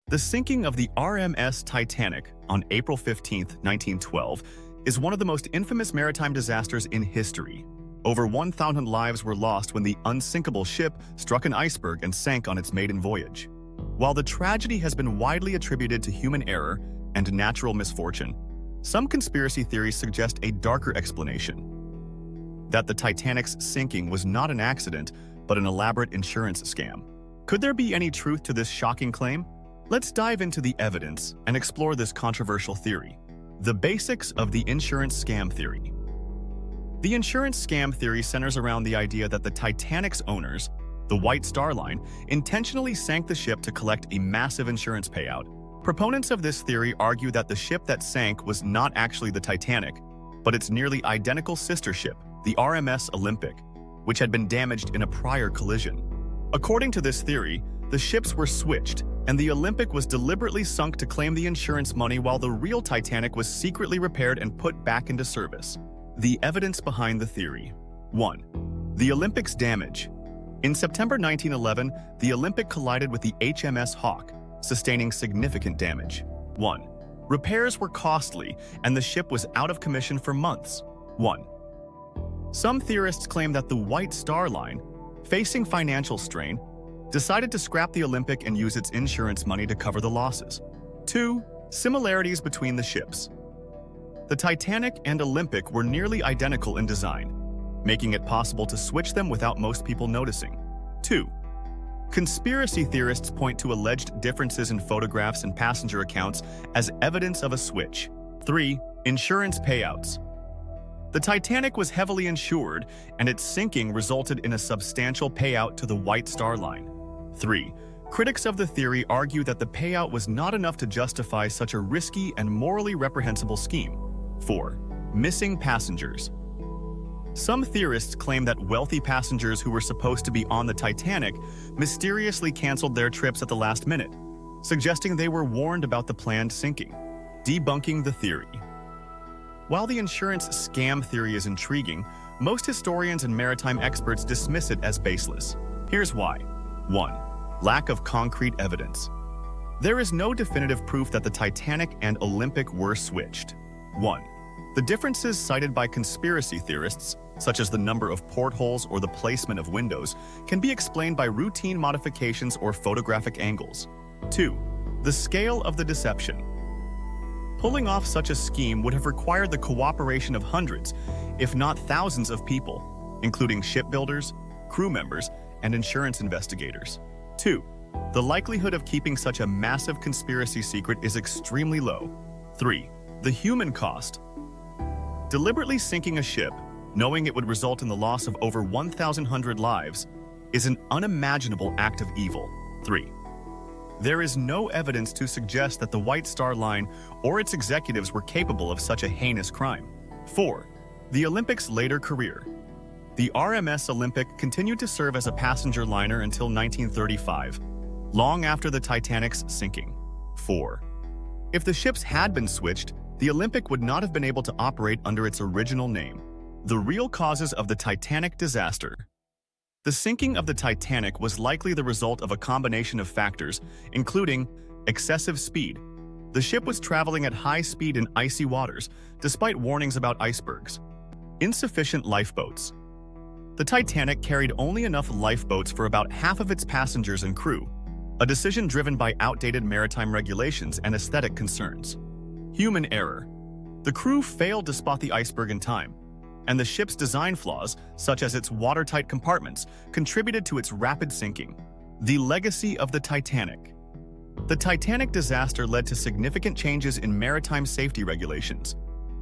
The sinking of the RMS Titanic on April 15, 1912, is one of the most infamous maritime disasters in history. Over 1,000 lives were lost when the unsinkable ship struck an iceberg and sank on its maiden voyage. While the tragedy has been widely attributed to human error and natural misfortune, some conspiracy theories suggest a darker explanation: that the Titanic's sinking was not an accident, but an elaborate insurance scam. Could there be any truth to this shocking claim? Let's dive into the evidence and explore this controversial theory. The basics of the insurance scam theory. The insurance scam theory centers around the idea that the Titanic's owners, the White Star Line, intentionally sank the ship to collect a massive insurance payout. Proponents of this theory argue that the ship that sank was not actually the Titanic, but its nearly identical sister ship, the RMS Olympic, which had been damaged in a prior collision. According to this theory, the ships were switched, and the Olympic was deliberately sunk to claim the insurance money while the real Titanic was secretly repaired and put back into service. The evidence behind the theory. 1. The Olympic's damage. In September 1911, the Olympic collided with the HMS Hawk, sustaining significant damage. 1. Repairs were costly, and the ship was out of commission for months. 1. Some theorists claim that the White Star Line, facing financial strain, decided to scrap the Olympic and use its insurance money to cover the losses. 2. Similarities between the ships. The Titanic and Olympic were nearly identical in design, making it possible to switch them without most people noticing. 2. Conspiracy theorists point to alleged differences in photographs and passenger accounts as evidence of a switch. 3. Insurance payouts. The Titanic was heavily insured, and its sinking resulted in a substantial payout to the White Star Line. 3. Critics of the theory argue that the payout was not enough to justify such a risky and morally reprehensible scheme. 4. Missing passengers. Some theorists claim that wealthy passengers who were supposed to be on the Titanic mysteriously canceled their trips at the last minute, suggesting they were warned about the planned sinking. Debunking the theory. While the insurance scam theory is intriguing, most historians and maritime experts dismiss it as baseless. Here's why. 1. Lack of concrete evidence. There is no definitive proof that the Titanic and Olympic were switched. 1. The differences cited by conspiracy theorists, such as the number of portholes or the placement of windows, can be explained by routine modifications or photographic angles. 2. The scale of the deception. Pulling off such a scheme would have required the cooperation of hundreds, if not thousands of people, including shipbuilders, crew members, and insurance investigators. 2. The likelihood of keeping such a massive conspiracy secret is extremely low. 3. The human cost. Deliberately sinking a ship, knowing it would result in the loss of over 1,100 lives, is an unimaginable act of evil. 3. There is no evidence to suggest that the White Star Line or its executives were capable of such a heinous crime. 4. The Olympic's later career. The RMS Olympic continued to serve as a passenger liner until 1935, long after the Titanic's sinking. 4. If the ships had been switched, the Olympic would not have been able to operate under its original name. The real causes of the Titanic disaster. The sinking of the Titanic was likely the result of a combination of factors, including excessive speed. The ship was traveling at high speed in icy waters, despite warnings about icebergs. Insufficient lifeboats. The Titanic carried only enough lifeboats for about half of its passengers and crew, a decision driven by outdated maritime regulations and aesthetic concerns. Human error. The crew failed to spot the iceberg in time, and the ship's design flaws, such as its watertight compartments, contributed to its rapid sinking. The legacy of the Titanic. The Titanic disaster led to significant changes in maritime safety regulations,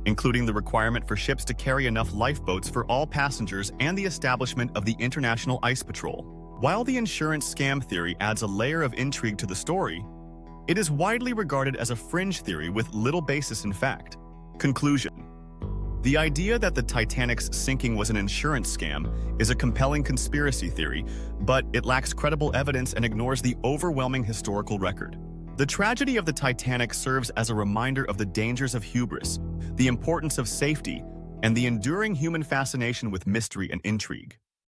including the requirement for ships to carry enough lifeboats for all passengers and the establishment of the International Ice Patrol. While the insurance scam theory adds a layer of intrigue to the story, it is widely regarded as a fringe theory with little basis in fact. Conclusion. The idea that the Titanic's sinking was an insurance scam is a compelling conspiracy theory, but it lacks credible evidence and ignores the overwhelming historical record. The tragedy of the Titanic serves as a reminder of the dangers of hubris, the importance of safety, and the enduring human fascination with mystery and intrigue.